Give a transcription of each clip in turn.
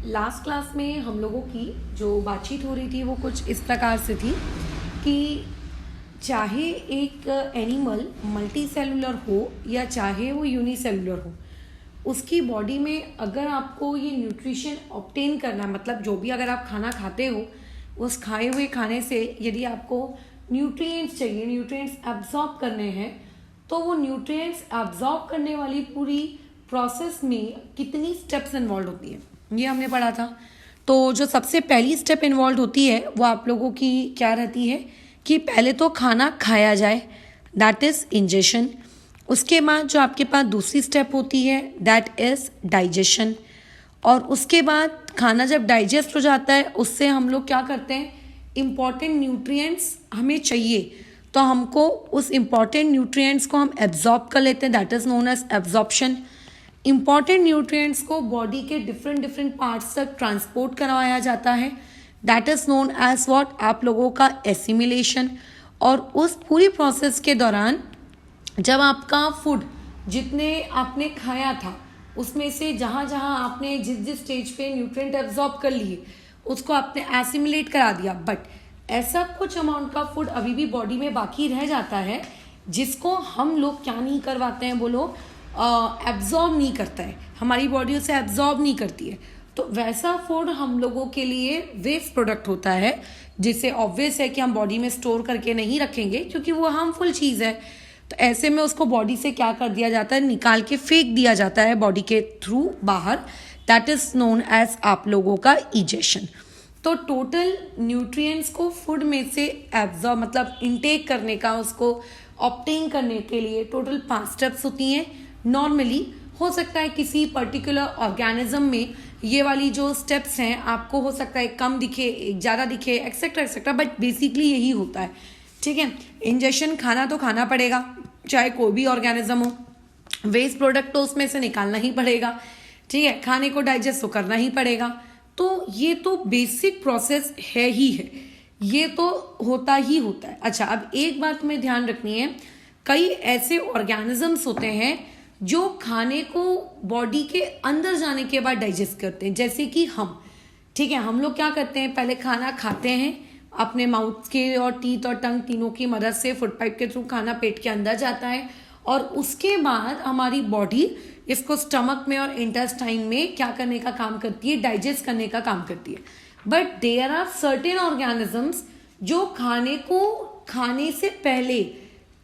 Last class में हम लोगों की जो बातचीत हो रही थी वो कुछ इस प्रकार से थी कि चाहे एक एनिमल मल्टी सेलुलर हो या चाहे वो यूनिसेलुलर हो, उसकी बॉडी में अगर आपको ये न्यूट्रिशन ऑब्टेन करना है, मतलब जो भी अगर आप खाना खाते हो उस खाए हुए खाने से यदि आपको न्यूट्रिएंट्स चाहिए, न्यूट्रिएंट्स एब्जॉर्ब करने हैं, तो वो न्यूट्रिएंट्स एब्जॉर्ब करने वाली पूरी प्रोसेस में कितनी स्टेप्स इन्वॉल्व होती है ये हमने पढ़ा था। तो जो सबसे पहली स्टेप इन्वॉल्व होती है वो आप लोगों की क्या रहती है कि पहले तो खाना खाया जाए, दैट इज़ इंजेशन। उसके बाद जो आपके पास दूसरी स्टेप होती है दैट इज़ डाइजेशन। और उसके बाद खाना जब डाइजेस्ट हो जाता है उससे हम लोग क्या करते हैं, इम्पॉर्टेंट न्यूट्रिएंट्स हमें चाहिए तो हमको उस इम्पॉर्टेंट न्यूट्रिएंट्स को हम एब्जॉर्ब कर लेते हैं, that is known as absorption. Important nutrients को बॉडी के डिफरेंट पार्ट्स तक ट्रांसपोर्ट करवाया जाता है, that is known as what, आप लोगों का एसिमिलेशन। और उस पूरी प्रोसेस के दौरान जब आपका फूड जितने आपने खाया था उसमें से जहाँ जहाँ आपने जिस स्टेज पे न्यूट्रिएंट एब्जॉर्ब कर लिए उसको आपने एसिमिलेट करा दिया, बट ऐसा कुछ अमाउंट का फूड अभी भी बॉडी में बाकी रह जाता है जिसको हम लोग क्या नहीं करवाते हैं, बोलो, एब्जॉर्ब नहीं करता है, हमारी बॉडी उसे एब्जॉर्ब नहीं करती है। तो वैसा फूड हम लोगों के लिए वेस्ट प्रोडक्ट होता है, जिससे ऑब्वियस है कि हम बॉडी में स्टोर करके नहीं रखेंगे क्योंकि वो हार्मफुल चीज़ है। तो ऐसे में उसको बॉडी से क्या कर दिया जाता है, निकाल के फेंक दिया जाता है बॉडी के थ्रू बाहर, दैट इज़ नोन एज आप लोगों का इजेशन। तो टोटल न्यूट्रिएंट्स को फूड में से एब्जॉर्ब मतलब इनटेक करने का, उसको ऑब्टेन करने के लिए टोटल 5 स्टेप्स होती हैं। नॉर्मली हो सकता है किसी पर्टिकुलर ऑर्गेनिज्म में ये वाली जो स्टेप्स हैं आपको हो सकता है कम दिखे, एक ज़्यादा दिखे, एक्सेट्रा एक्सेट्रा, बट बेसिकली यही होता है, ठीक है। इंजेक्शन खाना तो खाना पड़ेगा चाहे कोई भी ऑर्गेनिज्म हो, वेस्ट प्रोडक्ट तो उसमें से निकालना ही पड़ेगा, ठीक है, खाने को डाइजेस्ट तो करना ही पड़ेगा। तो ये तो बेसिक प्रोसेस है ही है, ये तो होता ही होता है। अच्छा, अब एक बात तुम्हें ध्यान रखनी है, कई ऐसे ऑर्गेनिजम्स होते हैं जो खाने को बॉडी के अंदर जाने के बाद डाइजेस्ट करते हैं, जैसे कि हम, ठीक है। हम लोग क्या करते हैं, पहले खाना खाते हैं अपने माउथ के और टीथ और टंग तीनों की मदद से, फूड पाइप के थ्रू खाना पेट के अंदर जाता है और उसके बाद हमारी बॉडी इसको स्टमक में और इंटेस्टाइन में क्या करने का काम करती है, डाइजेस्ट करने का काम करती है। But there are certain organisms जो खाने को खाने से पहले,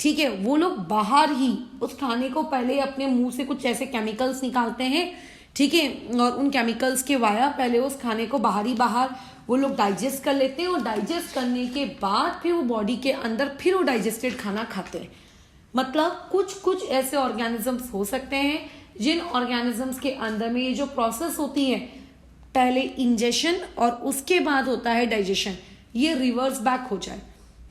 ठीक है, वो लोग बाहर ही उस खाने को पहले अपने मुंह से कुछ ऐसे केमिकल्स निकालते हैं, ठीक है, और उन केमिकल्स के वाया पहले उस खाने को बाहर ही बाहर वो लोग डाइजेस्ट कर लेते हैं और डाइजेस्ट करने के बाद फिर वो बॉडी के अंदर फिर वो डाइजेस्टेड खाना खाते हैं। मतलब कुछ ऐसे ऑर्गेनिजम्स हो सकते हैं जिन ऑर्गेनिजम्स के अंदर में ये जो प्रोसेस होती है, पहले इंजेशन और उसके बाद होता है डाइजेशन, ये रिवर्स बैक हो जाए,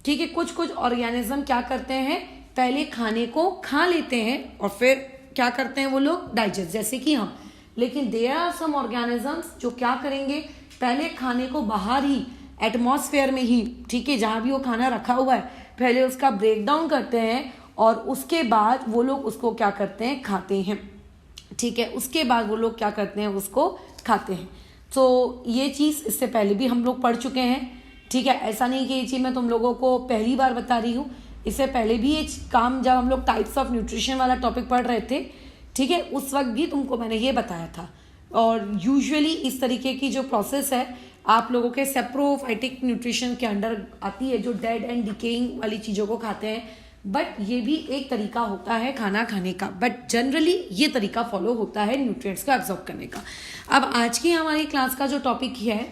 ठीक है। कुछ ऑर्गेनिज्म क्या करते हैं, पहले खाने को खा लेते हैं और फिर क्या करते हैं वो लोग, डाइजेस्ट, जैसे कि हम। लेकिन देयर आर सम ऑर्गेनिजम्स जो क्या करेंगे, पहले खाने को बाहर ही एटमॉस्फेयर में ही, ठीक है, जहाँ भी वो खाना रखा हुआ है, पहले उसका ब्रेक डाउन करते हैं और उसके बाद वो लोग उसको क्या करते हैं, खाते हैं, ठीक है। उसके बाद वो लोग क्या करते हैं, उसको खाते हैं। तो ये चीज़ इससे पहले भी हम लोग पढ़ चुके हैं, ठीक है। ऐसा नहीं कि ये चीज़ मैं तुम लोगों को पहली बार बता रही हूँ, इससे पहले भी ये काम जब हम लोग टाइप्स ऑफ न्यूट्रिशन वाला टॉपिक पढ़ रहे थे, ठीक है, उस वक्त भी तुमको मैंने ये बताया था। और यूजुअली इस तरीके की जो प्रोसेस है आप लोगों के सेप्रोफाइटिक न्यूट्रिशन के अंडर आती है, जो डेड एंड डिकेइंग वाली चीज़ों को खाते हैं, बट ये भी एक तरीका होता है खाना खाने का, बट जनरली ये तरीका फॉलो होता है न्यूट्रिएंट्स को एब्जॉर्ब करने का। अब आज की हमारी क्लास का जो टॉपिक है,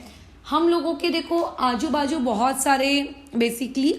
हम लोगों के देखो आजू बाजू बहुत सारे बेसिकली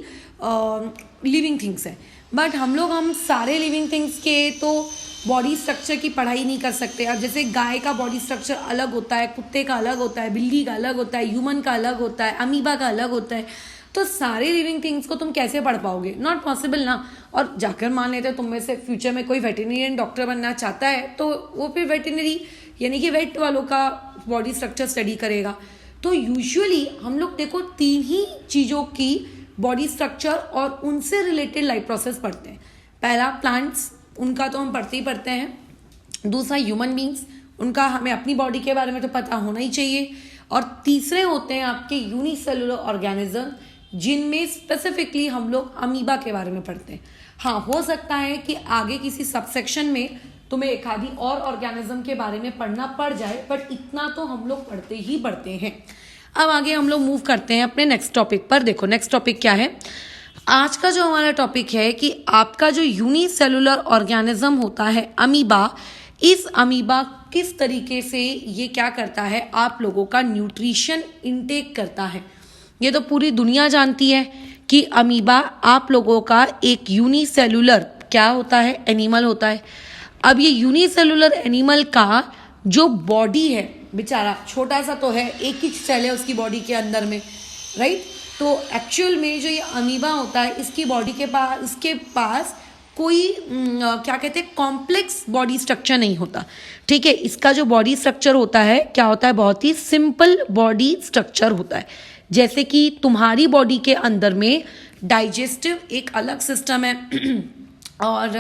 लिविंग थिंग्स हैं, बट हम सारे लिविंग थिंग्स के तो बॉडी स्ट्रक्चर की पढ़ाई नहीं कर सकते। अब जैसे गाय का बॉडी स्ट्रक्चर अलग होता है, कुत्ते का अलग होता है, बिल्ली का अलग होता है, ह्यूमन का अलग होता है, अमीबा का अलग होता है, तो सारे लिविंग थिंग्स को तुम कैसे पढ़ पाओगे, नॉट पॉसिबल ना। और जाकर मान लेते तुम में से फ्यूचर में कोई वेटेरिनियन डॉक्टर बनना चाहता है तो वो फिर वेटेरिनरी यानी कि वेट वालों का बॉडी स्ट्रक्चर स्टडी करेगा। तो यूजुअली हम लोग देखो 3 ही चीज़ों की बॉडी स्ट्रक्चर और उनसे रिलेटेड लाइफ प्रोसेस पढ़ते हैं। पहला प्लांट्स, उनका तो हम पढ़ते ही पढ़ते हैं। दूसरा ह्यूमन बींग्स, उनका हमें अपनी बॉडी के बारे में तो पता होना ही चाहिए। और तीसरे होते हैं आपके यूनिसेलुलर ऑर्गेनिज्म, जिनमें स्पेसिफिकली हम लोग अमीबा के बारे में पढ़ते हैं। हाँ, हो सकता है कि आगे किसी सबसेक्शन में तुम्हें एक आधी और ऑर्गेनिज्म के बारे में पढ़ना पड़ जाए, बट इतना तो हम लोग पढ़ते ही पढ़ते हैं। अब आगे हम लोग मूव करते हैं अपने नेक्स्ट टॉपिक पर। देखो नेक्स्ट टॉपिक क्या है। आज का जो हमारा टॉपिक है कि आपका जो यूनिसेलुलर ऑर्गेनिज्म होता है अमीबा, इस अमीबा किस तरीके से ये क्या करता है, आप लोगों का न्यूट्रिशन इनटेक करता है। ये तो पूरी दुनिया जानती है कि अमीबा आप लोगों का एक यूनिसेलुलर क्या होता है, एनिमल होता है। अब ये यूनिसेलुलर एनिमल का जो बॉडी है, बेचारा छोटा सा तो है, एक ही सेल है उसकी बॉडी के अंदर में, राइट। तो एक्चुअल में जो ये अमीबा होता है, इसकी बॉडी के पास, इसके पास कोई क्या कहते हैं, कॉम्प्लेक्स बॉडी स्ट्रक्चर नहीं होता, ठीक है। इसका जो बॉडी स्ट्रक्चर होता है क्या होता है, बहुत ही सिंपल बॉडी स्ट्रक्चर होता है। जैसे कि तुम्हारी बॉडी के अंदर में डाइजेस्टिव एक अलग सिस्टम है और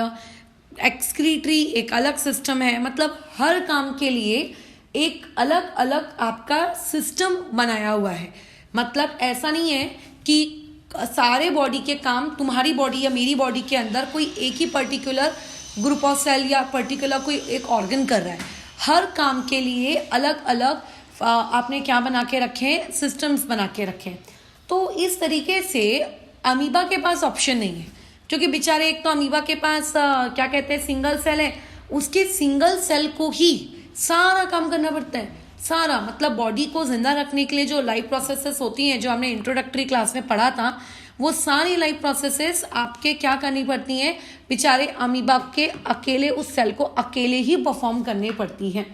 एक्सक्रीटरी एक अलग सिस्टम है, मतलब हर काम के लिए एक अलग अलग आपका सिस्टम बनाया हुआ है। मतलब ऐसा नहीं है कि सारे बॉडी के काम तुम्हारी बॉडी या मेरी बॉडी के अंदर कोई एक ही पर्टिकुलर ग्रुप ऑफ सेल या पर्टिकुलर कोई एक ऑर्गन कर रहा है। हर काम के लिए अलग अलग आपने क्या बना के रखे हैं, सिस्टम्स बना के रखे हैं। तो इस तरीके से अमीबा के पास ऑप्शन नहीं है, क्योंकि बेचारे एक तो अमीबा के पास क्या कहते हैं, सिंगल सेल है, उसके सिंगल सेल को ही सारा काम करना पड़ता है। सारा मतलब बॉडी को जिंदा रखने के लिए जो लाइफ प्रोसेसेस होती हैं, जो हमने इंट्रोडक्टरी क्लास में पढ़ा था, वो सारी लाइफ प्रोसेसेस आपके क्या करनी पड़ती हैं, बेचारे अमीबा के अकेले उस सेल को अकेले ही परफॉर्म करनी पड़ती हैं,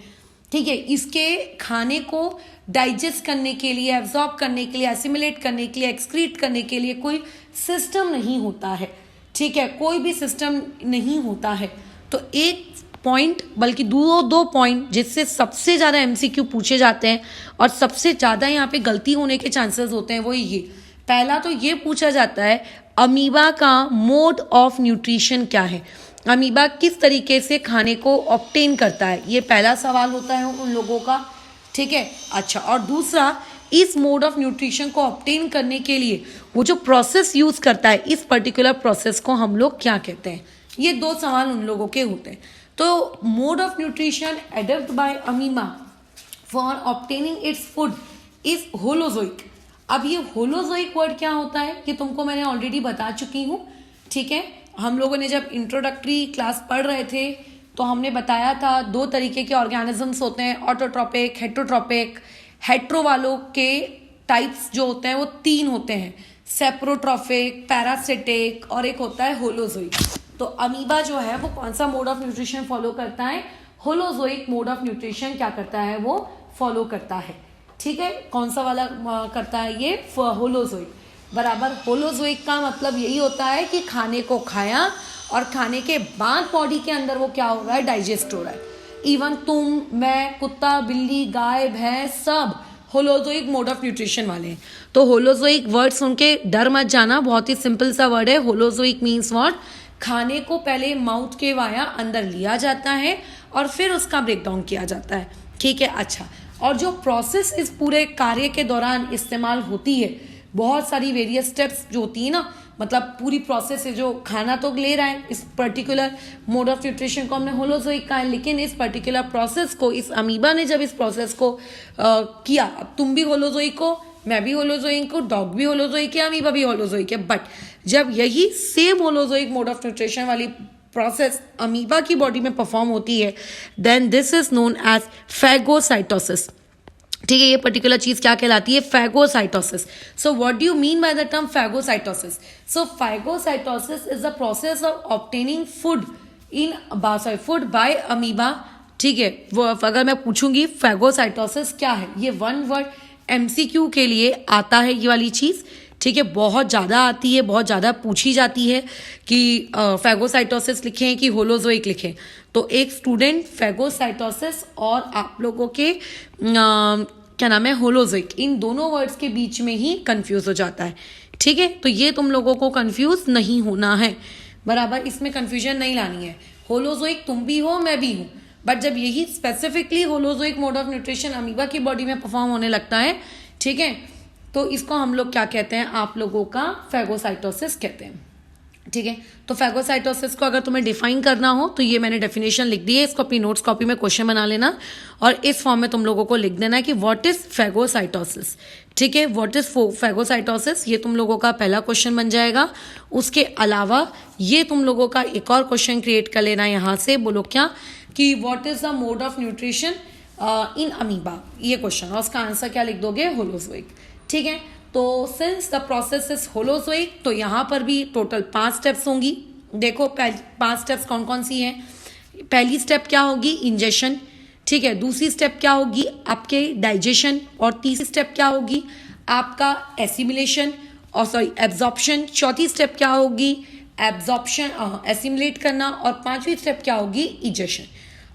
ठीक है। इसके खाने को डाइजेस्ट करने के लिए, एब्जॉर्ब करने के लिए, एसिमिलेट करने के लिए, एक्सक्रीट करने के लिए कोई सिस्टम नहीं होता है, ठीक है। कोई भी सिस्टम नहीं होता है। तो एक पॉइंट, बल्कि दो पॉइंट जिससे सबसे ज़्यादा एमसीक्यू पूछे जाते हैं और सबसे ज़्यादा यहाँ पे गलती होने के चांसेस होते हैं, वो ये। पहला तो ये पूछा जाता है अमीबा का मोड ऑफ न्यूट्रिशन क्या है, अमीबा किस तरीके से खाने को ऑब्टेन करता है, ये पहला सवाल होता है उन लोगों का, ठीक है। अच्छा, और दूसरा, इस मोड ऑफ न्यूट्रिशन को ऑब्टेन करने के लिए वो जो प्रोसेस यूज करता है, इस पर्टिकुलर प्रोसेस को हम लोग क्या कहते हैं। ये दो सवाल उन लोगों के होते हैं। तो mode of nutrition adapt by amoeba for obtaining its food is holozoic. अब ये होलोजोइक वर्ड क्या होता है, ये तुमको मैंने ऑलरेडी बता चुकी हूँ, ठीक है। हम लोगों ने जब इंट्रोडक्टरी क्लास पढ़ रहे थे तो हमने बताया था दो तरीके के ऑर्गेनिजम्स होते हैं, ऑटोट्रॉपिक, हेटरोट्रॉपिक। हेट्रो वालों के टाइप्स जो होते हैं वो 3 होते हैं, सेप्रोट्रॉफिक, पैरासिटिक और एक होता है होलोजोइक। तो अमीबा जो है वो कौन सा मोड ऑफ न्यूट्रिशन फॉलो करता है, होलोजोइक मोड ऑफ न्यूट्रिशन क्या करता है, वो फॉलो करता है, ठीक है। कौन सा वाला करता है, ये होलोजोइक बराबर। होलोजोइक का मतलब यही होता है कि खाने को खाया और खाने के बाद बॉडी के अंदर वो क्या हो रहा है, डाइजेस्ट हो रहा है। इवन तुम, मैं, कुत्ता, बिल्ली, गाय, भैंस, सब होलोजोइक मोड ऑफ न्यूट्रिशन वाले हैं। तो होलोजोइक वर्ड सुन के डर मत जाना, बहुत ही सिंपल सा वर्ड है। होलोजोइक मीन्स व्हाट, खाने को पहले माउथ के वाया अंदर लिया जाता है और फिर उसका ब्रेक डाउन किया जाता है, ठीक है। अच्छा, और जो प्रोसेस इस पूरे कार्य के दौरान इस्तेमाल होती है, बहुत सारी वेरियस स्टेप्स जो होती है ना, मतलब पूरी प्रोसेस है, जो खाना तो ले रहा है, इस पर्टिकुलर मोड ऑफ न्यूट्रिशन को हमने होलोजोइक कहा है, लेकिन इस पर्टिकुलर प्रोसेस को, इस अमीबा ने जब इस प्रोसेस को किया, अब तुम भी होलोजोइक हो, मैं भी होलोजोइक हूँ, डॉग भी होलोजोइक है, अमीबा भी होलोजोइक है, बट जब यही same holozoic mode of nutrition वाली प्रोसेस अमीबा की बॉडी में परफॉर्म होती है, then this is known as phagocytosis, ठीक है। ये पर्टिकुलर चीज क्या कहलाती है, phagocytosis. So what do you mean by the term phagocytosis? So phagocytosis is the process of obtaining food food by amoeba, ठीक है। वो अगर मैं पूछूंगी फैगोसाइटोसिस क्या है, ये वन वर्ड एमसीक्यू के लिए आता है ये वाली चीज, ठीक है। बहुत ज़्यादा आती है, बहुत ज़्यादा पूछी जाती है कि फैगोसाइटोसिस लिखें कि होलोजोइक लिखें। तो एक स्टूडेंट फैगोसाइटोसिस और आप लोगों के क्या नाम है, होलोजोइक, इन दोनों वर्ड्स के बीच में ही कंफ्यूज हो जाता है, ठीक है। तो ये तुम लोगों को कंफ्यूज नहीं होना है, बराबर, इसमें कंफ्यूजन नहीं लानी है। होलोजोइक तुम भी हो, मैं भी हूँ, बट जब यही specifically holozoic mode of nutrition amoeba की बॉडी में परफॉर्म होने लगता है, ठीक है, तो इसको हम लोग क्या कहते हैं, आप लोगों का फैगोसाइटोसिस कहते हैं, ठीक है। तो फैगोसाइटोसिस को अगर तुम्हें डिफाइन करना हो तो ये मैंने डेफिनेशन लिख दी है, इसको अपनी नोट्स कॉपी में क्वेश्चन बना लेना और इस फॉर्म में तुम लोगों को लिख देना है कि व्हाट इज फैगोसाइटोसिस, ठीक है। व्हाट इज फैगोसाइटोसिस, ये तुम लोगों का पहला क्वेश्चन बन जाएगा। उसके अलावा ये तुम लोगों का एक और क्वेश्चन क्रिएट कर लेना यहाँ से, बोलो क्या, कि what is the mode of nutrition in amoeba, ये क्वेश्चन, और उसका आंसर क्या लिख दोगे, होलोजोइक, ठीक है। तो since the process is holozoic, तो यहाँ पर भी टोटल 5 स्टेप्स होंगी। देखो 5 स्टेप्स कौन कौन सी हैं। पहली स्टेप क्या होगी, इंजेशन, ठीक है। दूसरी स्टेप क्या होगी, आपके डाइजेशन, और तीसरी स्टेप क्या होगी, आपका एसिमिलेशन, और सॉरी एब्जॉर्प्शन। चौथी स्टेप क्या होगी, एब्जॉर्प्शन, एसिमिलेट करना, और पांचवी स्टेप क्या होगी, इजेशन।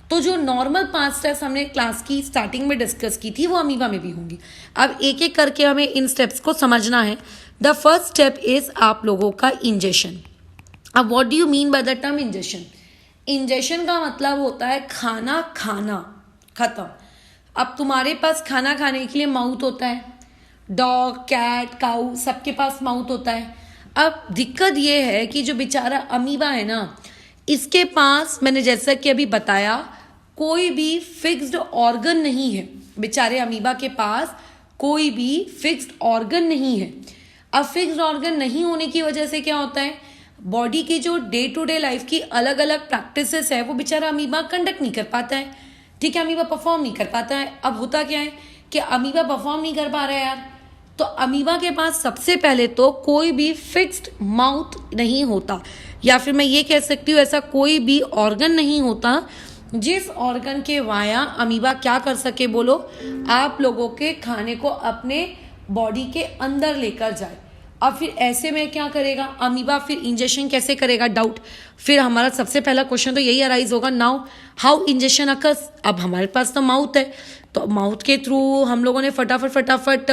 तो जो नॉर्मल 5 स्टेप्स हमने क्लास की स्टार्टिंग में डिस्कस की थी वो अमीबा में भी होंगी। अब एक एक करके हमें इन स्टेप्स को समझना है। द फर्स्ट स्टेप इज आप लोगों का इंजेशन। अब what do you mean by the term ingestion. Ingestion का मतलब होता है खाना खाना, खत्म। अब तुम्हारे पास खाना खाने के लिए माउथ होता है, डॉग, कैट, काऊ सबके पास माउथ होता है। अब दिक्कत ये है कि जो बेचारा अमीबा है ना, इसके पास मैंने जैसा कि अभी बताया कोई भी फिक्स्ड ऑर्गन नहीं है। बेचारे अमीबा के पास कोई भी फिक्स्ड ऑर्गन नहीं है। अब फिक्स्ड ऑर्गन नहीं होने की वजह से क्या होता है, बॉडी की जो डे टू डे लाइफ की अलग अलग प्रैक्टिसेस है वो बेचारा अमीबा कंडक्ट नहीं कर पाता है, ठीक है, अमीबा परफॉर्म नहीं कर पाता है। अब होता क्या है कि अमीबा परफॉर्म नहीं कर पा रहा है यार, तो अमीबा के पास सबसे पहले तो कोई भी फिक्स्ड माउथ नहीं होता, या फिर मैं ये कह सकती हूँ ऐसा कोई भी ऑर्गन नहीं होता जिस ऑर्गन के वाया अमीबा क्या कर सके, बोलो, आप लोगों के खाने को अपने बॉडी के अंदर लेकर जाए। अब फिर ऐसे में क्या करेगा अमीबा, फिर इंजेक्शन कैसे करेगा, डाउट। फिर हमारा सबसे पहला क्वेश्चन तो यही अराइज होगा, नाउ हाउ इंजेक्शन अकर्स। अब हमारे पास तो माउथ है, तो माउथ के थ्रू हम लोगों ने फटाफट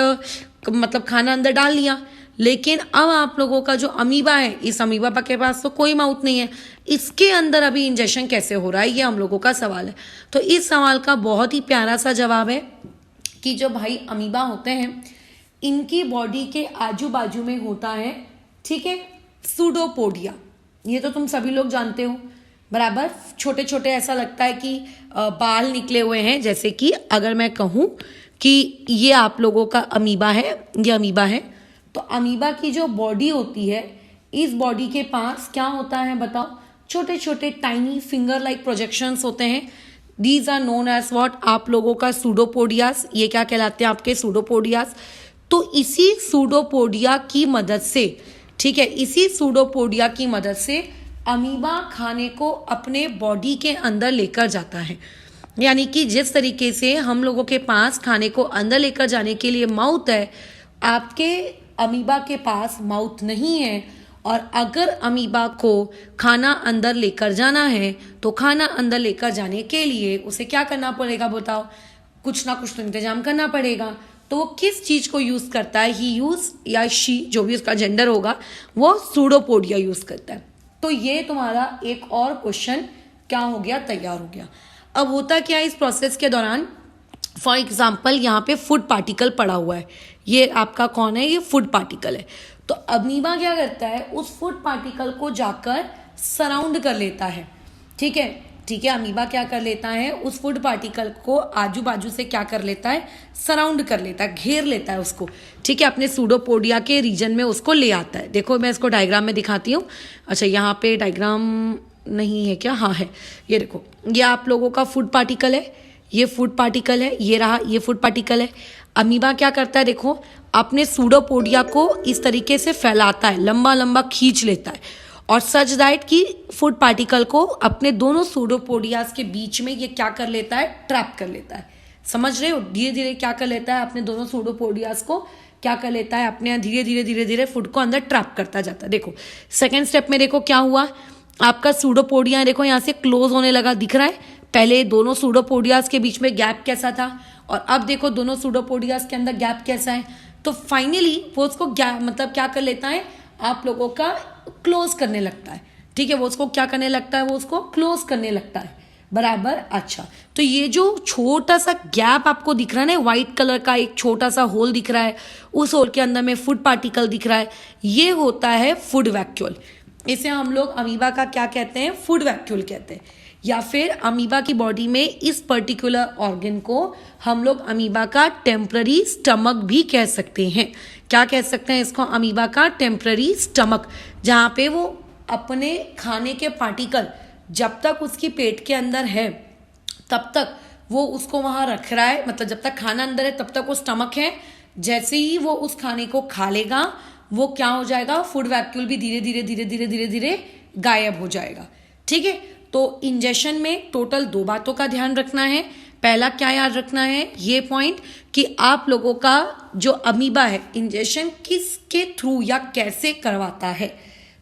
मतलब खाना अंदर डाल लिया। लेकिन अब आप लोगों का जो अमीबा है, इस अमीबा के पास तो कोई माउथ नहीं है, इसके अंदर अभी इंजेक्शन कैसे हो रहा है, ये हम लोगों का सवाल है। तो इस सवाल का बहुत ही प्यारा सा जवाब है कि जो भाई अमीबा होते हैं इनकी बॉडी के आजू बाजू में होता है, ठीक है, सूडोपोडिया। ये तो तुम सभी लोग जानते हो, बराबर। छोटे छोटे ऐसा लगता है कि बाल निकले हुए हैं, जैसे कि अगर मैं कहूँ कि ये आप लोगों का अमीबा है, ये अमीबा है, तो अमीबा की जो बॉडी होती है, इस बॉडी के पास क्या होता है बताओ, छोटे छोटे टाइनी फिंगर लाइक प्रोजेक्शंस होते हैं। These are known as what, आप लोगों का सूडोपोडियास। ये क्या कहलाते हैं, आपके सूडोपोडियास। तो इसी सूडोपोडिया की मदद से, ठीक है, इसी सूडोपोडिया की मदद से अमीबा खाने को अपने बॉडी के अंदर लेकर जाता है। यानी कि जिस तरीके से हम लोगों के पास खाने को अंदर लेकर जाने के लिए माउथ है, आपके अमीबा के पास माउथ नहीं है। और अगर अमीबा को खाना अंदर लेकर जाना है तो खाना अंदर लेकर जाने के लिए उसे क्या करना पड़ेगा बताओ, कुछ ना कुछ तो इंतजाम करना पड़ेगा। तो वो किस चीज को यूज करता है, ही यूज या शी, जो भी उसका जेंडर होगा, वो सूडोपोडिया यूज करता है। तो ये तुम्हारा एक और क्वेश्चन क्या हो गया, तैयार हो गया। अब होता क्या है इस प्रोसेस के दौरान, फॉर एग्जाम्पल यहाँ पे फूड पार्टिकल पड़ा हुआ है, ये आपका कौन है, ये फूड पार्टिकल है। तो अमीबा क्या करता है, उस फूड पार्टिकल को जाकर सराउंड कर लेता है, ठीक है, ठीक है। अमीबा क्या कर लेता है, उस फूड पार्टिकल को आजू बाजू से क्या कर लेता है, सराउंड कर लेता है, घेर लेता है उसको, ठीक है, अपने सूडोपोडिया के रीजन में उसको ले आता है। देखो मैं इसको डायग्राम में दिखाती हूँ। अच्छा यहाँ पे डायग्राम नहीं है क्या, हाँ है, ये देखो, ये आप लोगों का फूड पार्टिकल है, ये फूड पार्टिकल है, ये रहा, ये फूड पार्टिकल है। अमीबा क्या करता है, देखो अपने सूडोपोडिया को इस तरीके से फैलाता है, लंबा लंबा खींच लेता है, और सच दैट कि फूड पार्टिकल को अपने दोनों सूडोपोडियास के बीच में ये क्या कर लेता है, ट्रैप कर लेता है। समझ रहे हो, धीरे धीरे क्या कर लेता है, अपने दोनों सूडोपोडियास को क्या कर लेता है, अपने धीरे धीरे फूड को अंदर ट्रैप करता जाता है। देखो सेकेंड स्टेप में देखो क्या हुआ, आपका सूडोपोडिया देखो यहाँ से क्लोज होने लगा, दिख रहा है। पहले दोनों सूडोपोडियास के बीच में गैप कैसा था, और अब देखो दोनों सूडोपोडियास के अंदर गैप कैसा है। तो फाइनली वो उसको मतलब क्या कर लेता है, आप लोगों का क्लोज करने लगता है, ठीक है, वो उसको क्या करने लगता है, वो उसको क्लोज करने लगता है। बराबर। अच्छा, तो ये जो छोटा सा गैप आपको दिख रहा है ना, व्हाइट कलर का एक छोटा सा होल दिख रहा है, उस होल के अंदर में फूड पार्टिकल दिख रहा है, ये होता है फूड वैक्यूल। इसे हम लोग अमीबा का क्या कहते हैं, फूड वैक्यूल कहते हैं। या फिर अमीबा की बॉडी में इस पर्टिकुलर ऑर्गन को हम लोग अमीबा का टेम्पररी स्टमक भी कह सकते हैं। क्या कह सकते हैं इसको, अमीबा का टेम्पररी स्टमक, जहाँ पे वो अपने खाने के पार्टिकल जब तक उसकी पेट के अंदर है तब तक वो उसको वहाँ रख रहा है, मतलब जब तक खाना अंदर है तब तक वो स्टमक है। जैसे ही वो उस खाने को खा लेगा वो क्या हो जाएगा, फूड वैक्यूल भी धीरे धीरे धीरे धीरे धीरे धीरे गायब हो जाएगा। ठीक है, तो इंजेक्शन में टोटल 2 बातों का ध्यान रखना है। पहला क्या याद रखना है, ये पॉइंट कि आप लोगों का जो अमीबा है इंजेक्शन किसके थ्रू या कैसे करवाता है।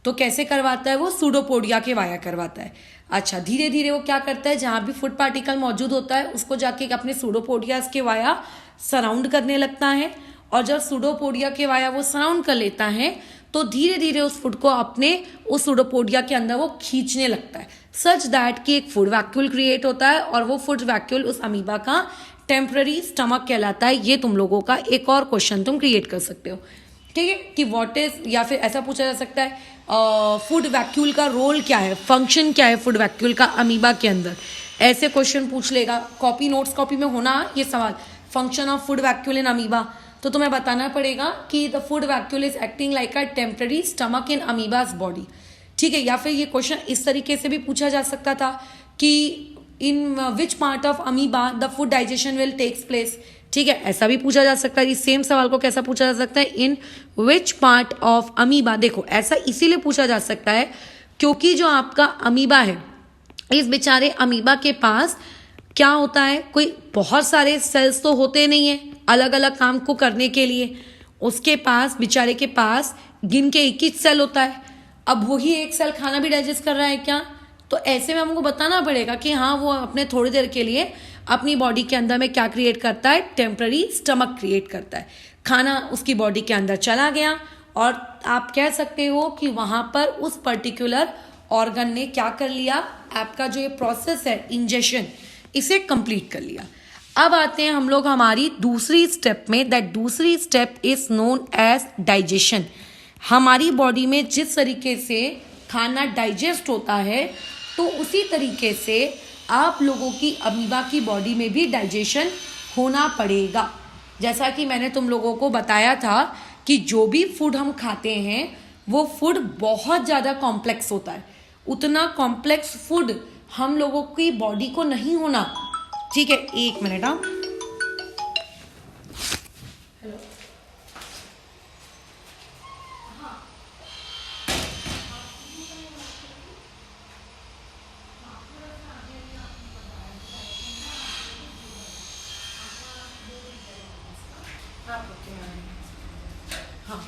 तो कैसे करवाता है, वो सूडोपोडिया के वाया करवाता है। अच्छा, धीरे धीरे वो क्या करता है, जहां भी फूड पार्टिकल मौजूद होता है उसको जाके अपने सूडोपोडियास के वाया सराउंड करने लगता है। और जब सूडोपोडिया के वाया वो सराउंड कर लेता है तो धीरे धीरे उस फूड को अपने उस सूडोपोडिया के अंदर वो खींचने लगता है, सच दैट कि एक फूड वैक्यूल क्रिएट होता है। और वो फूड वैक्यूल उस अमीबा का टेम्पररी स्टमक कहलाता है। ये तुम लोगों का एक और क्वेश्चन तुम क्रिएट कर सकते हो। ठीक है, कि व्हाट इज, या फिर ऐसा पूछा जा सकता है फूड वैक्यूल का रोल क्या है, फंक्शन क्या है फूड वैक्यूल का अमीबा के अंदर। ऐसे क्वेश्चन पूछ लेगा, कॉपी नोट्स कॉपी में होना ये सवाल, function of food vacuole in amoeba. तो तुम्हें बताना पड़ेगा कि the food vacuole is acting like a temporary stomach in amoeba's बॉडी। ठीक है, या फिर ये क्वेश्चन इस तरीके से भी पूछा जा सकता था कि in which part of amoeba the food digestion will takes place. ठीक है, ऐसा भी पूछा जा सकता है। इस सेम सवाल को कैसा पूछा जा सकता है, इन विच पार्ट ऑफ अमीबा। देखो ऐसा इसीलिए पूछा जा सकता है क्योंकि जो आपका अमीबा है, इस बेचारे अमीबा के पास क्या होता है, कोई बहुत सारे सेल्स तो होते नहीं है अलग अलग काम को करने के लिए। उसके पास, बेचारे के पास गिन के 21 सेल होता है। अब वही एक सेल खाना भी डाइजेस्ट कर रहा है क्या, तो ऐसे में हमको बताना पड़ेगा कि हाँ वो अपने थोड़ी देर के लिए अपनी बॉडी के अंदर में क्या क्रिएट करता है, टेम्पररी स्टमक क्रिएट करता है। खाना उसकी बॉडी के अंदर चला गया और आप कह सकते हो कि वहां पर उस पर्टिकुलर ऑर्गन ने क्या कर लिया, आपका जो ये प्रोसेस है इंजेक्शन, इसे कंप्लीट कर लिया। अब आते हैं हम लोग हमारी दूसरी स्टेप में। दैट दूसरी step is known as digestion. हमारी बॉडी में जिस तरीके से खाना डाइजेस्ट होता है तो उसी तरीके से आप लोगों की अमीबा की बॉडी में भी डाइजेशन होना पड़ेगा। जैसा कि मैंने तुम लोगों को बताया था कि जो भी फूड हम खाते हैं वो फूड बहुत ज़्यादा कॉम्प्लेक्स होता है। उतना कॉम्प्लेक्स फूड हम लोगों की बॉडी को नहीं होना। ठीक है, 1 मिनट। हाँ, हाँ,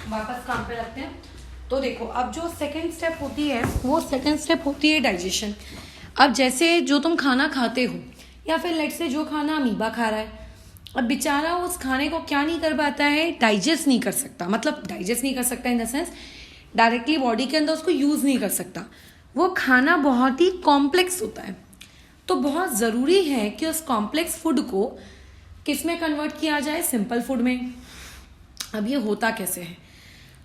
वापस काम पे रखते हैं। तो देखो अब जो सेकंड स्टेप होती है वो सेकंड स्टेप होती है डाइजेशन। अब जैसे जो तुम खाना खाते हो या फिर लेट से जो खाना अमीबा खा रहा है, अब बेचारा उस खाने को क्या नहीं कर पाता है, डाइजेस्ट नहीं कर सकता। मतलब डाइजेस्ट नहीं कर सकता in the sense directly body के अंदर उसको यूज नहीं कर सकता। वो खाना बहुत ही कॉम्प्लेक्स होता है, तो बहुत ज़रूरी है कि उस कॉम्प्लेक्स फूड को किस में कन्वर्ट किया जाए, सिंपल फूड में। अब ये होता कैसे है,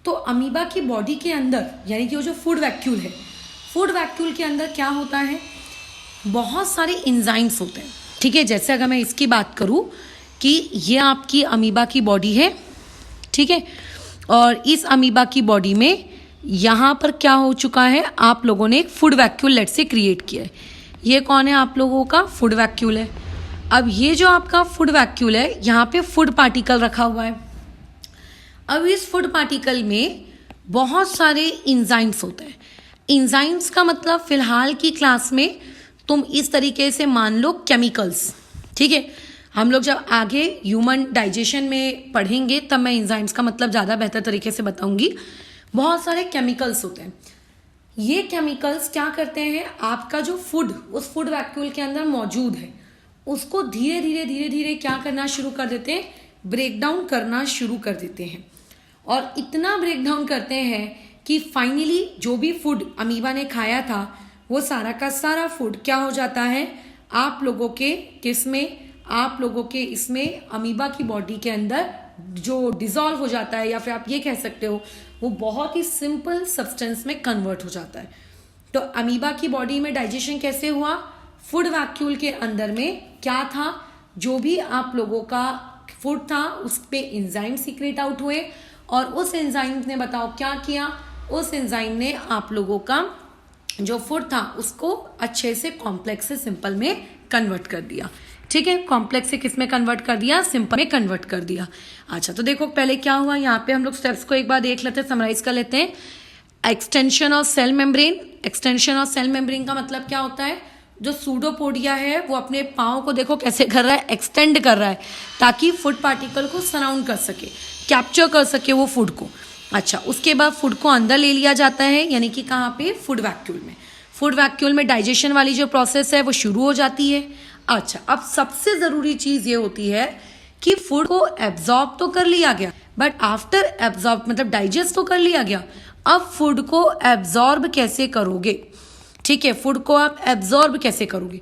तो अमीबा की बॉडी के अंदर यानी कि वो जो फूड वैक्यूल है, फूड वैक्यूल के अंदर क्या होता है, बहुत सारे एंजाइम्स होते हैं। ठीक है, जैसे अगर मैं इसकी बात करूं कि ये आपकी अमीबा की बॉडी है, ठीक है, और इस अमीबा की बॉडी में यहाँ पर क्या हो चुका है, आप लोगों ने एक फूड वैक्यूल लेट से क्रिएट किया है। ये कौन है, आप लोगों का फूड वैक्यूल है। अब ये जो आपका फूड वैक्यूल है, यहाँ पे फूड पार्टिकल रखा हुआ है। अब इस फूड पार्टिकल में बहुत सारे इंजाइम्स होते हैं। इंजाइम्स का मतलब फिलहाल की क्लास में तुम इस तरीके से मान लो केमिकल्स, ठीक है। हम लोग जब आगे ह्यूमन डाइजेशन में पढ़ेंगे तब मैं इंजाइम्स का मतलब ज़्यादा बेहतर तरीके से बताऊंगी। बहुत सारे केमिकल्स होते हैं। ये केमिकल्स क्या करते हैं, आपका जो फूड उस फूड वैक्यूल के अंदर मौजूद है उसको धीरे धीरे क्या करना शुरू कर देते हैं, ब्रेक डाउन करना शुरू कर देते हैं। और इतना ब्रेक डाउन करते हैं कि फाइनली जो भी फूड अमीबा ने खाया था वो सारा का सारा फूड क्या हो जाता है, आप लोगों के किसमें, आप लोगों के इसमें अमीबा की बॉडी के अंदर जो डिसॉल्व हो जाता है, या फिर आप ये कह सकते हो वो बहुत ही सिंपल सब्सटेंस में कन्वर्ट हो जाता है। तो अमीबा की बॉडी में डाइजेशन कैसे हुआ, फूड वैक्यूल के अंदर में क्या था, जो भी आप लोगों का फूड था उस पे एंजाइम सीक्रेट आउट हुए, और उस एंजाइम ने बताओ क्या किया, उस एंजाइम ने आप लोगों का जो फूड था उसको अच्छे से कॉम्प्लेक्स से सिंपल में कन्वर्ट कर दिया। ठीक है, कॉम्प्लेक्स से किस में कन्वर्ट कर दिया, सिंपल में कन्वर्ट कर दिया। अच्छा, तो देखो पहले क्या हुआ, यहाँ पे हम लोग स्टेप्स को एक बार देख लेते हैं, समराइज कर लेते हैं। Extension of cell membrane. Extension of cell membrane का मतलब क्या होता है, जो सूडोपोडिया है वो अपने पाँव को देखो कैसे कर रहा है, एक्सटेंड कर रहा है ताकि फूड पार्टिकल को सराउंड कर सके, कैप्चर कर सके वो फूड को। अच्छा, उसके बाद फूड को अंदर ले लिया जाता है, यानी कि कहाँ पे, फूड वैक्यूल में। फूड वैक्यूल में डाइजेशन वाली जो प्रोसेस है वो शुरू हो जाती है। अच्छा, अब सबसे ज़रूरी चीज़ ये होती है कि फूड को एब्जॉर्ब तो कर लिया गया, बट आफ्टर एब्जॉर्ब मतलब डाइजेस्ट तो कर लिया गया, अब फूड को एब्जॉर्ब कैसे करोगे। ठीक है, फूड को आप एब्जॉर्ब कैसे करोगे,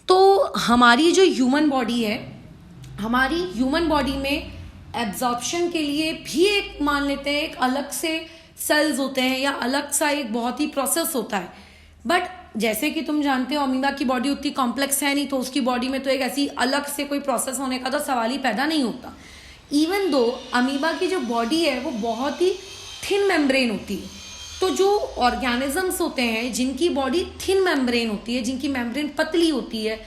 तो हमारी जो ह्यूमन बॉडी है, हमारी ह्यूमन बॉडी में एब्जॉर्प्शन के लिए भी एक मान लेते हैं एक अलग से सेल्स होते हैं या अलग सा एक बहुत ही प्रोसेस होता है। बट जैसे कि तुम जानते हो अमीबा की बॉडी उतनी कॉम्प्लेक्स है नहीं, तो उसकी बॉडी में तो एक ऐसी अलग से कोई प्रोसेस होने का तो सवाल ही पैदा नहीं होता। इवन दो अमीबा की जो बॉडी है वो बहुत ही थिन मेम्ब्रेन होती है, तो जो ऑर्गेनिजम्स होते हैं जिनकी बॉडी थिन मेम्ब्रेन होती है, जिनकी मेम्ब्रेन पतली होती है,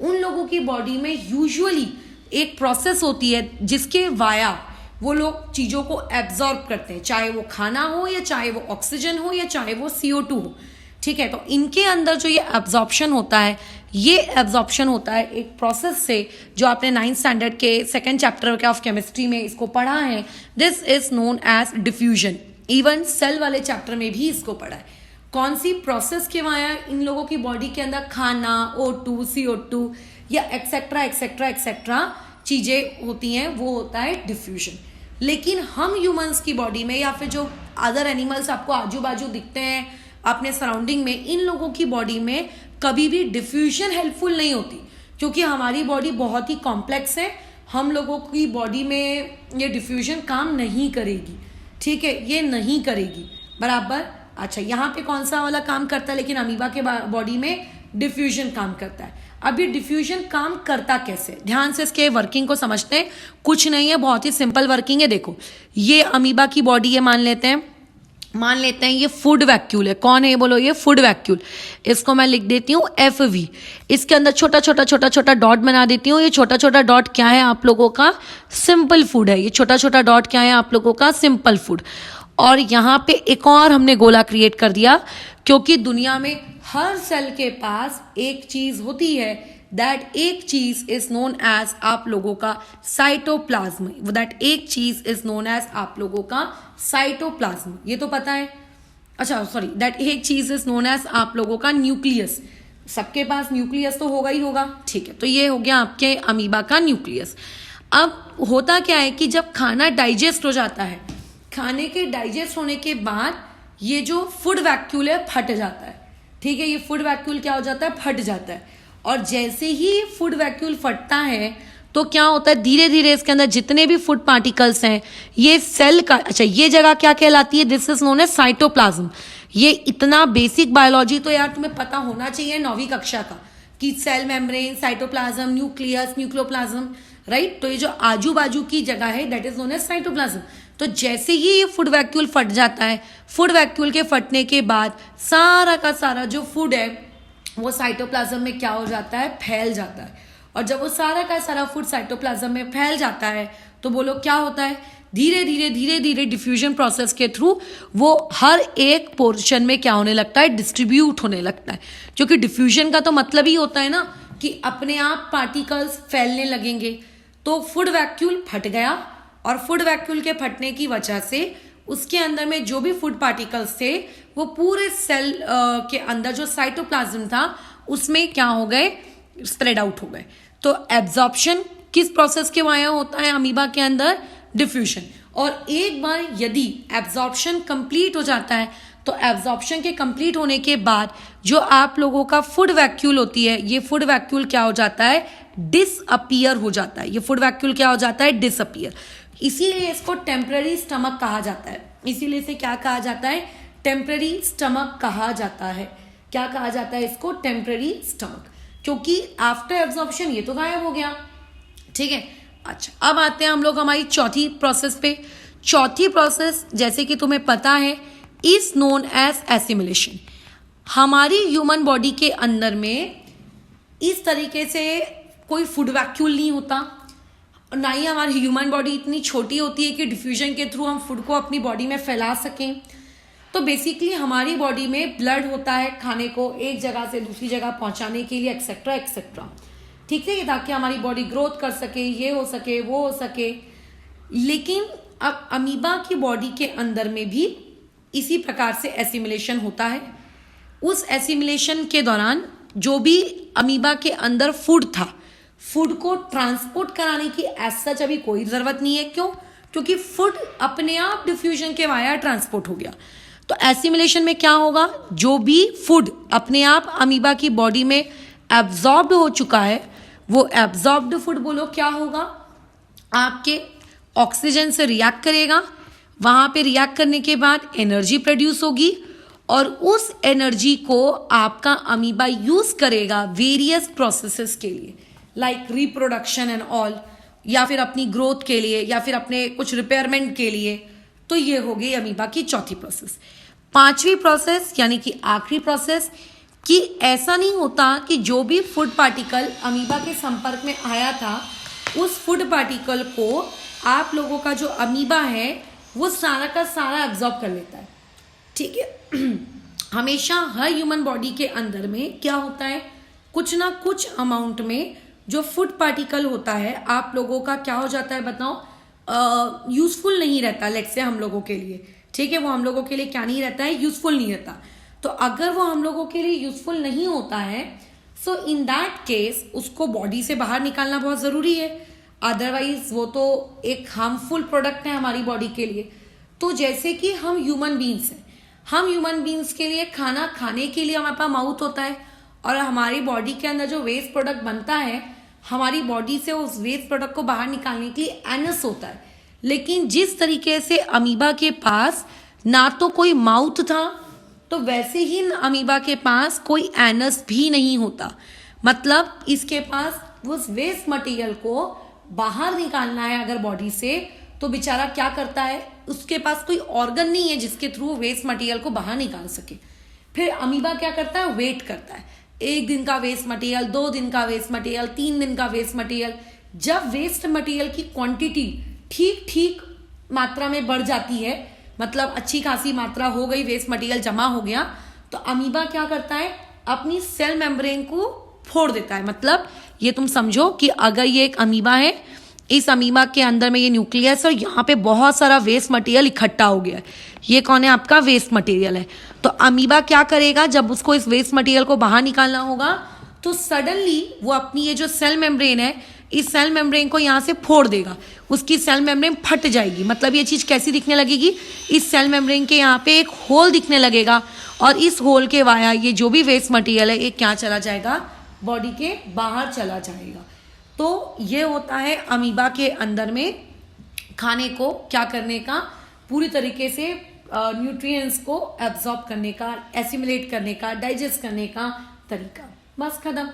उन लोगों की बॉडी में यूजुअली एक प्रोसेस होती है जिसके वाया वो लोग चीज़ों को एब्जॉर्ब करते हैं, चाहे वो खाना हो या चाहे वो ऑक्सीजन हो या चाहे वो CO2 हो। ठीक है, तो इनके अंदर जो ये एब्जॉर्प्शन होता है, ये एब्जॉर्प्शन होता है एक प्रोसेस से, जो आपने 9th स्टैंडर्ड के 2nd चैप्टर के ऑफ केमिस्ट्री में इसको पढ़ा है। This is known as diffusion. Even cell वाले चैप्टर में भी इसको पढ़ा है। कौन सी प्रोसेस के वाया इन लोगों की बॉडी के अंदर खाना, O2, CO2 या एक्सेट्रा एक्सेट्रा एक्सेट्रा चीज़ें होती हैं, वो होता है डिफ्यूजन। लेकिन हम ह्यूमंस की बॉडी में या फिर जो अदर एनिमल्स आपको आजू बाजू दिखते हैं अपने सराउंडिंग में, इन लोगों की बॉडी में कभी भी डिफ्यूजन हेल्पफुल नहीं होती, क्योंकि हमारी बॉडी बहुत ही कॉम्प्लेक्स है। हम लोगों की बॉडी में ये डिफ्यूजन काम नहीं करेगी। ठीक है, ये नहीं करेगी बराबर। अच्छा, यहाँ पे कौन सा वाला काम करता है, लेकिन अमीबा के बॉडी में डिफ्यूजन काम करता है। अब ये डिफ्यूजन काम करता कैसे, ध्यान से इसके वर्किंग को समझते हैं। कुछ नहीं है, बहुत ही सिंपल वर्किंग है। देखो, ये अमीबा की बॉडी है, मान लेते हैं ये फूड वैक्यूल है। कौन है ये, बोलो, ये फूड वैक्यूल। इसको मैं लिख देती हूँ FV। इसके अंदर छोटा छोटा डॉट बना देती हूँ। ये छोटा छोटा डॉट क्या है, आप लोगों का सिंपल फूड है। ये छोटा छोटा डॉट क्या है, आप लोगों का सिंपल फूड। और यहाँ पे एक और हमने गोला क्रिएट कर दिया, क्योंकि दुनिया में हर सेल के पास एक चीज होती है, दैट एक चीज इज नोन एज आप लोगों का साइटोप्लाज्म। दैट एक चीज इज नोन एज आप लोगों का साइटोप्लाज्म, ये तो पता है। अच्छा सॉरी, दैट एक चीज इज नोन एज आप लोगों का न्यूक्लियस। सबके पास न्यूक्लियस तो होगा ही होगा। ठीक है, तो ये हो गया आपके अमीबा का न्यूक्लियस। अब होता क्या है कि जब खाना डाइजेस्ट हो जाता है, खाने के डाइजेस्ट होने के बाद ये जो फूड वैक्यूल है फट जाता है। ठीक है, ये फूड वैक्यूल क्या हो जाता है, फट जाता है। और जैसे ही फूड वैक्यूल फटता है तो क्या होता है, धीरे धीरे इसके अंदर जितने भी फूड पार्टिकल्स हैं, ये सेल का, अच्छा ये जगह क्या कहलाती है, this is known as cytoplasm. ये इतना बेसिक बायोलॉजी तो यार तुम्हें पता होना चाहिए 9वीं कक्षा का, कि cell membrane, cytoplasm, nucleus, nucleoplasm, right. तो ये जो आजू बाजू की जगह है that is known as cytoplasm. तो जैसे ही ये फूड वैक्यूल फट जाता है, फूड वैक्यूल के फटने के बाद सारा का सारा जो फूड है वो साइटोप्लाज्म में क्या हो जाता है, फैल जाता है। और जब वो सारा का सारा फूड साइटोप्लाज्म में फैल जाता है तो बोलो क्या होता है, धीरे धीरे डिफ्यूजन प्रोसेस के थ्रू वो हर एक पोर्शन में क्या होने लगता है, डिस्ट्रीब्यूट होने लगता है। क्योंकि डिफ्यूजन का तो मतलब ही होता है ना कि अपने आप पार्टिकल्स फैलने लगेंगे। तो फूड वैक्यूल फट गया और फूड वैक्यूल के फटने की वजह से उसके अंदर में जो भी फूड पार्टिकल्स थे वो पूरे सेल के अंदर जो साइटोप्लाज्म था उसमें क्या हो गए, स्प्रेड आउट हो गए। तो एब्जॉर्प्शन किस प्रोसेस के वजह होता है अमीबा के अंदर, डिफ्यूजन। और एक बार यदि एब्जॉर्प्शन कंप्लीट हो जाता है तो एब्जॉर्प्शन के कंप्लीट होने के बाद जो आप लोगों का फूड वैक्यूल होती है, ये फूड वैक्यूल क्या हो जाता है, डिसअपियर हो जाता है। ये फूड वैक्यूल क्या हो जाता है, डिसअपियर। इसीलिए इसको टेम्पररी स्टमक कहा जाता है। इसीलिए इसे क्या कहा जाता है, टेम्पररी स्टमक कहा जाता है। क्या कहा जाता है इसको, टेम्पररी स्टमक, क्योंकि आफ्टर एब्जॉर्प्शन ये तो गायब हो गया। ठीक है, अच्छा अब आते हैं हम लोग हमारी चौथी प्रोसेस पे। चौथी प्रोसेस जैसे कि तुम्हें पता है इज नोन एज एसिमिलेशन। हमारी ह्यूमन बॉडी के अंदर में इस तरीके से कोई फूड वैक्यूल नहीं होता, ना ही हमारी ह्यूमन बॉडी इतनी छोटी होती है कि डिफ्यूजन के थ्रू हम फूड को अपनी बॉडी में फैला सकें। तो बेसिकली हमारी बॉडी में ब्लड होता है खाने को एक जगह से दूसरी जगह पहुंचाने के लिए, एक्सेट्रा एक्सेट्रा। ठीक है, ताकि हमारी बॉडी ग्रोथ कर सके, ये हो सके, वो हो सके। लेकिन अब अमीबा की बॉडी के अंदर में भी इसी प्रकार से एसिमिलेशन होता है। उस एसिमिलेशन के दौरान जो भी अमीबा के अंदर फूड था, फूड को ट्रांसपोर्ट कराने की एज सच अभी कोई जरूरत नहीं है। क्यों? क्योंकि फूड अपने आप डिफ्यूजन के वाया ट्रांसपोर्ट हो गया। तो एसिमिलेशन में क्या होगा, जो भी फूड अपने आप अमीबा की बॉडी में एब्जॉर्ब्ड हो चुका है, वो एब्जॉर्ब्ड फूड बोलो क्या होगा, आपके ऑक्सीजन से रिएक्ट करेगा। वहां पे रिएक्ट करने के बाद एनर्जी प्रोड्यूस होगी और उस एनर्जी को आपका अमीबा यूज करेगा वेरियस प्रोसेसेस के लिए, लाइक रिप्रोडक्शन एंड ऑल, या फिर अपनी ग्रोथ के लिए, या फिर अपने कुछ रिपेयरमेंट के लिए। तो ये हो गई अमीबा की चौथी प्रोसेस। पांचवी प्रोसेस यानी कि आखिरी प्रोसेस, कि ऐसा नहीं होता कि जो भी फूड पार्टिकल अमीबा के संपर्क में आया था उस फूड पार्टिकल को आप लोगों का जो अमीबा है वो सारा का सारा एब्जॉर्ब कर लेता है। ठीक है, हमेशा हर ह्यूमन बॉडी के अंदर में क्या होता है, कुछ ना कुछ अमाउंट में जो फूड पार्टिकल होता है आप लोगों का क्या हो जाता है बताओ, यूजफुल नहीं रहता। लेट्स से हम लोगों के लिए, ठीक है, वो हम लोगों के लिए क्या नहीं रहता है, यूजफुल नहीं रहता। तो अगर वो हम लोगों के लिए यूजफुल नहीं होता है, सो इन दैट केस उसको बॉडी से बाहर निकालना बहुत ज़रूरी है, अदरवाइज वो तो एक हार्मफुल प्रोडक्ट है हमारी बॉडी के लिए। तो जैसे कि हम ह्यूमन बींग्स हैं, हम ह्यूमन बींग्स के लिए खाना खाने के लिए हमारे पास माउथ होता है और हमारी बॉडी के अंदर जो वेस्ट प्रोडक्ट बनता है, हमारी बॉडी से उस वेस्ट प्रोडक्ट को बाहर निकालने के लिए एनस होता है। लेकिन जिस तरीके से अमीबा के पास ना तो कोई माउथ था, तो वैसे ही अमीबा के पास कोई एनस भी नहीं होता। मतलब इसके पास उस वेस्ट मटेरियल को बाहर निकालना है अगर बॉडी से, तो बेचारा क्या करता है, उसके पास कोई ऑर्गन नहीं है जिसके थ्रू वेस्ट मटेरियल को बाहर निकाल सके। फिर अमीबा क्या करता है, वेट करता है, 1 दिन का वेस्ट मटेरियल, 2 दिन का वेस्ट मटेरियल, 3 दिन का वेस्ट मटेरियल। जब वेस्ट मटेरियल की क्वांटिटी ठीक ठीक मात्रा में बढ़ जाती है, मतलब अच्छी खासी मात्रा हो गई, वेस्ट मटेरियल जमा हो गया, तो अमीबा क्या करता है, अपनी सेल मेम्ब्रेन को फोड़ देता है। मतलब ये तुम समझो कि अगर ये एक अमीबा है, इस अमीबा के अंदर में ये न्यूक्लियस और यहाँ पे बहुत सारा वेस्ट मटेरियल इकट्ठा हो गया है, ये कौन है, आपका वेस्ट मटेरियल है। तो अमीबा क्या करेगा, जब उसको इस वेस्ट मटेरियल को बाहर निकालना होगा तो सडनली वो अपनी ये जो सेल मेम्ब्रेन है, इस सेल मेम्ब्रेन को यहाँ से फोड़ देगा, उसकी सेल मेम्ब्रेन फट जाएगी। मतलब ये चीज़ कैसी दिखने लगेगी, इस सेल मेम्ब्रेन के यहाँ पे एक होल दिखने लगेगा और इस होल के वाया ये जो भी वेस्ट मटेरियल है ये क्या चला जाएगा, बॉडी के बाहर चला जाएगा। तो ये होता है अमीबा के अंदर में खाने को क्या करने का, पूरी तरीके से न्यूट्रिएंट्स को एब्जॉर्ब करने का, एसिमिलेट करने का, डाइजेस्ट करने का तरीका। बस खत्म।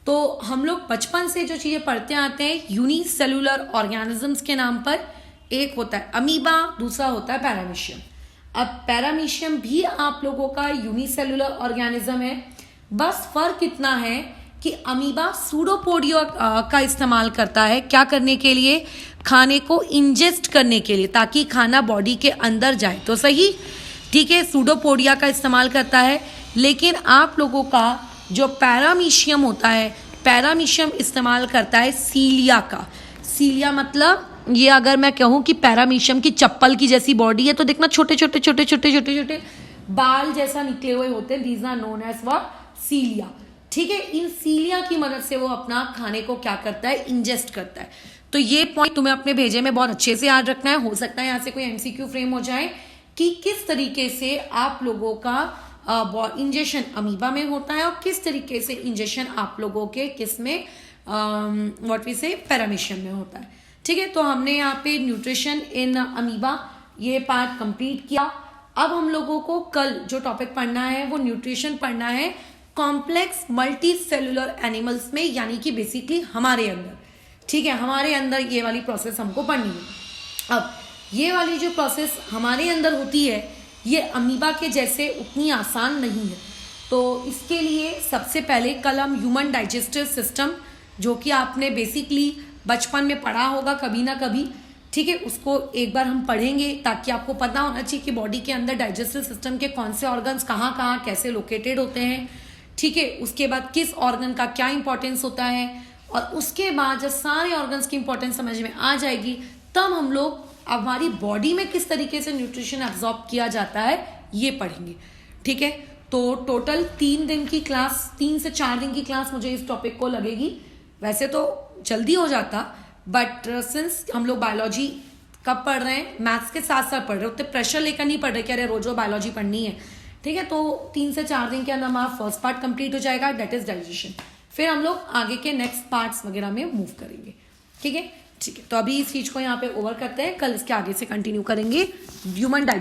तो हम लोग बचपन से जो चीज़ें पढ़ते आते हैं यूनिसेलुलर ऑर्गेनिजम्स के नाम पर, एक होता है अमीबा, दूसरा होता है पैरामीशियम। अब पैरामीशियम भी आप लोगों का यूनिसेलुलर ऑर्गेनिज्म है, बस फर्क इतना है कि अमीबा सूडोपोडिया का इस्तेमाल करता है क्या करने के लिए, खाने को इंजेस्ट करने के लिए, ताकि खाना बॉडी के अंदर जाए। तो सही, ठीक है, सूडोपोडिया का इस्तेमाल करता है। लेकिन आप लोगों का जो पैरामीशियम होता है, पैरामीशियम इस्तेमाल करता है सीलिया का। सीलिया मतलब ये अगर मैं कहूँ कि पैरामीशियम की चप्पल की जैसी बॉडी है, तो देखना छोटे छोटे छोटे छोटे छोटे छोटे बाल जैसा निकले हुए होते हैं, these are known as what, cilia. ठीक है, इन सीलिया की मदद से वो अपना खाने को क्या करता है, इंजेस्ट करता है। तो ये पॉइंट तुम्हें अपने भेजे में बहुत अच्छे से याद रखना है। हो सकता है यहाँ से कोई एमसीक्यू फ्रेम हो जाए कि किस तरीके से आप लोगों का इंजेक्शन अमीबा में होता है और किस तरीके से इंजेक्शन आप लोगों के किस में व्हाट वी से पैरामीशियम में होता है। ठीक है, तो हमने यहाँ पे न्यूट्रिशन इन अमीबा ये पार्ट कंप्लीट किया। अब हम लोगों को कल जो टॉपिक पढ़ना है वो न्यूट्रिशन पढ़ना है कॉम्प्लेक्स मल्टी सेलुलर एनिमल्स में, यानी कि बेसिकली हमारे अंदर। ठीक है, हमारे अंदर ये वाली प्रोसेस हमको पढ़नी है। अब ये वाली जो प्रोसेस हमारे अंदर होती है ये अमीबा के जैसे उतनी आसान नहीं है। तो इसके लिए सबसे पहले कल हम ह्यूमन डाइजेस्टिव सिस्टम, जो कि आपने बेसिकली बचपन में पढ़ा होगा कभी ना कभी, ठीक है, उसको एक बार हम पढ़ेंगे ताकि आपको पता होना चाहिए कि बॉडी के अंदर डाइजेस्टिव सिस्टम के कौन से ऑर्गन्स कहाँ कहाँ कैसे लोकेटेड होते हैं। ठीक है, उसके बाद किस ऑर्गन का क्या इंपॉर्टेंस होता है, और उसके बाद जब सारे ऑर्गन्स की इंपॉर्टेंस समझ में आ जाएगी तब हम लोग हमारी बॉडी में किस तरीके से न्यूट्रिशन एब्जॉर्ब किया जाता है ये पढ़ेंगे। ठीक है, तो टोटल 3 दिन की क्लास, 3 से 4 दिन की क्लास मुझे इस टॉपिक को लगेगी। वैसे तो जल्दी हो जाता, बट सिंस हम लोग बायोलॉजी कब पढ़ रहे हैं, मैथ्स के साथ साथ पढ़ रहे हैं, उतने प्रेशर लेकर नहीं पढ़ रहे कि अरे रोज बायोलॉजी पढ़नी है। ठीक है, तो 3 से 4 दिन के अंदर हमारा फर्स्ट पार्ट कंप्लीट हो जाएगा, डेट इज डाइजेशन। फिर हम लोग आगे के नेक्स्ट पार्ट्स वगैरह में मूव करेंगे। ठीक है, तो अभी इस चीज को यहाँ पे ओवर करते हैं, कल इसके आगे से कंटिन्यू करेंगे ह्यूमन